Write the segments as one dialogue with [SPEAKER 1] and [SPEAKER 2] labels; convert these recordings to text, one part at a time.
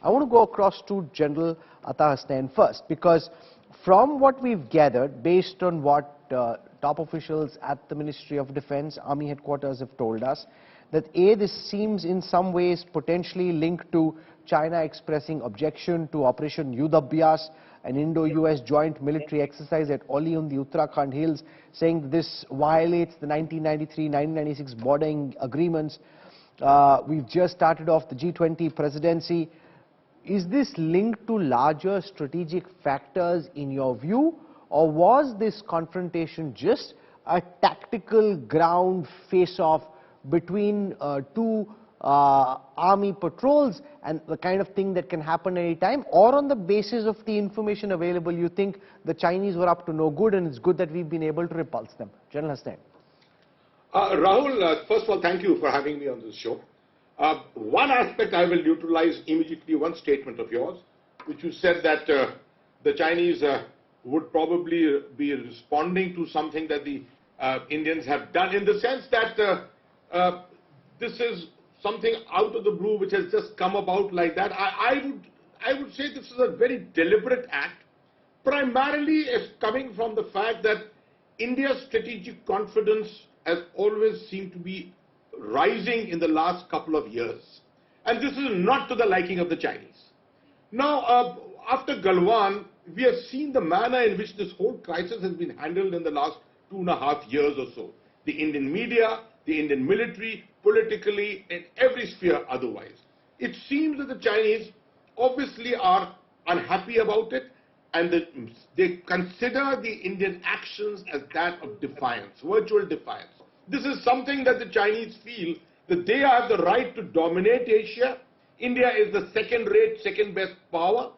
[SPEAKER 1] I want to go across to General Ata Hasnain first, because from what we've gathered, based on what top officials at the Ministry of Defence, Army headquarters have told us, that A, this seems in some ways potentially linked to China expressing objection to Operation Yudhabhyas, an Indo-US joint military exercise at Oli on the Uttarakhand hills, saying that this violates the 1993-1996 bordering agreements. We've just started off the G20 presidency. Is this linked to larger strategic factors in your view, or was this confrontation just a tactical ground face-off between two army patrols and the kind of thing that can happen any time, or on the basis of the information available, you think the Chinese were up to no good and it's good that we've been able to repulse them? General Hasnain.
[SPEAKER 2] Rahul, first of all, thank you for having me on this show. One aspect I will neutralize immediately, one statement of yours, which you said that the Chinese would probably be responding to something that the Indians have done, in the sense that this is something out of the blue which has just come about like that. I would say this is a very deliberate act, primarily as coming from the fact that India's strategic confidence has always seemed to be rising in the last couple of years, and this is not to the liking of the Chinese. Now, after Galwan, we have seen the manner in which this whole crisis has been handled in the last 2.5 years or so. The Indian media, the Indian military, politically, in every sphere otherwise. It seems that the Chinese obviously are unhappy about it, and they consider the Indian actions as that of defiance, virtual defiance. This is something that the Chinese feel that they have the right to dominate Asia. India is the second-rate, second-best power,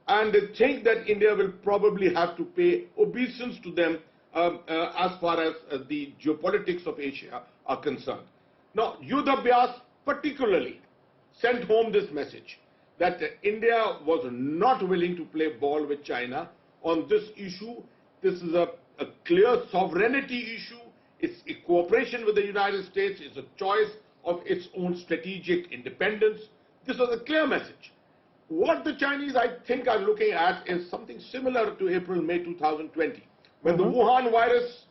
[SPEAKER 2] and they think that India will probably have to pay obeisance to them as far as the geopolitics of Asia are concerned. Now, Yudhabhyas particularly sent home this message that India was not willing to play ball with China on this issue. This is a clear sovereignty issue. It's a cooperation with the United States. It's a choice of its own strategic independence. This was a clear message. What the Chinese, I think, are looking at is something similar to April-May 2020, when the Wuhan virus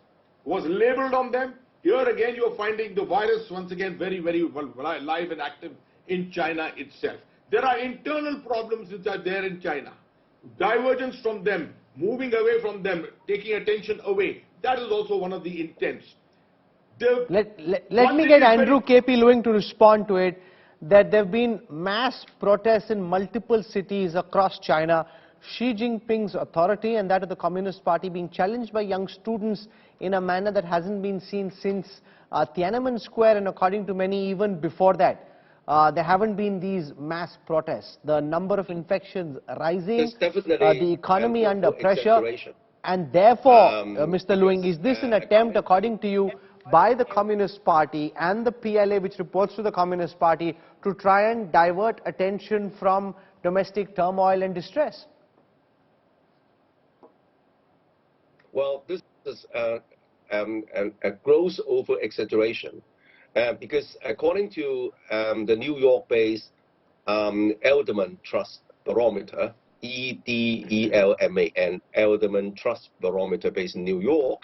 [SPEAKER 2] was labeled on them. Here again, you are finding the virus once again very, very live and active in China itself. There are internal problems which are there in China. Divergence from them, moving away from them, taking attention away. That is also one of the intents.
[SPEAKER 1] Let me get Andrew KP Lewing to respond to it, that there have been mass protests in multiple cities across China. Xi Jinping's authority and that of the Communist Party being challenged by young students in a manner that hasn't been seen since Tiananmen Square, and according to many even before that. There haven't been these mass protests. The number of infections rising, the economy under pressure, and therefore, Mr. Lewing, is this an attempt, according to you, by the Communist Party and the PLA, which reports to the Communist Party, to try and divert attention from domestic turmoil and distress?
[SPEAKER 3] Well, this is a gross over-exaggeration, because according to the New York-based Edelman Trust Barometer, EDELMAN, Edelman Trust Barometer based in New York,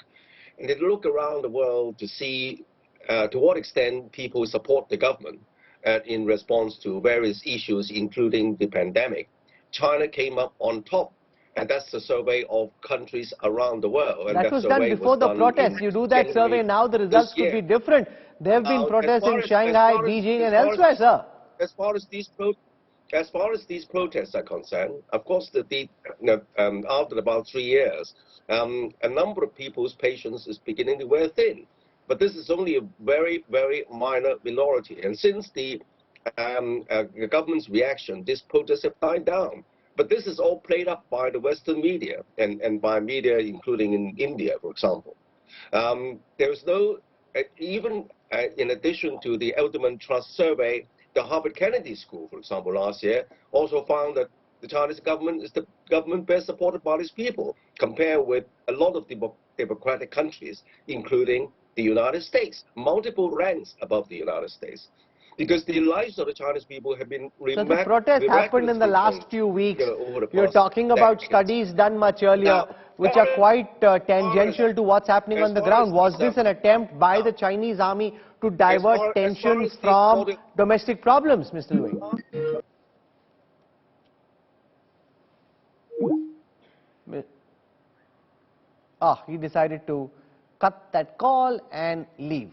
[SPEAKER 3] and they look around the world to see to what extent people support the government in response to various issues, including the pandemic. China came up on top, and that's the survey of countries around the world. And
[SPEAKER 1] that was done before the protests. You do that survey now, the results could be different. There have been protests in Shanghai, Beijing, and elsewhere, sir.
[SPEAKER 3] As far as these protests are concerned, of course, after about 3 years, a number of people's patience is beginning to wear thin. But this is only a very, very minor minority. And since the government's reaction, these protests have died down. But this is all played up by the Western media and by media, including in India, for example. There is no, even in addition to the Edelman Trust survey, the Harvard Kennedy School, for example, last year also found that the Chinese government is the government best supported by its people, compared with a lot of democratic countries, including the United States, multiple ranks above the United States. because the lives of the Chinese people have been
[SPEAKER 1] So the protest happened in the last few weeks. You're talking about studies done much earlier, which are quite tangential to what's happening on the ground. Was this an attempt by the Chinese army to divert tensions from domestic problems, Mr. Louis? He decided to cut that call and leave.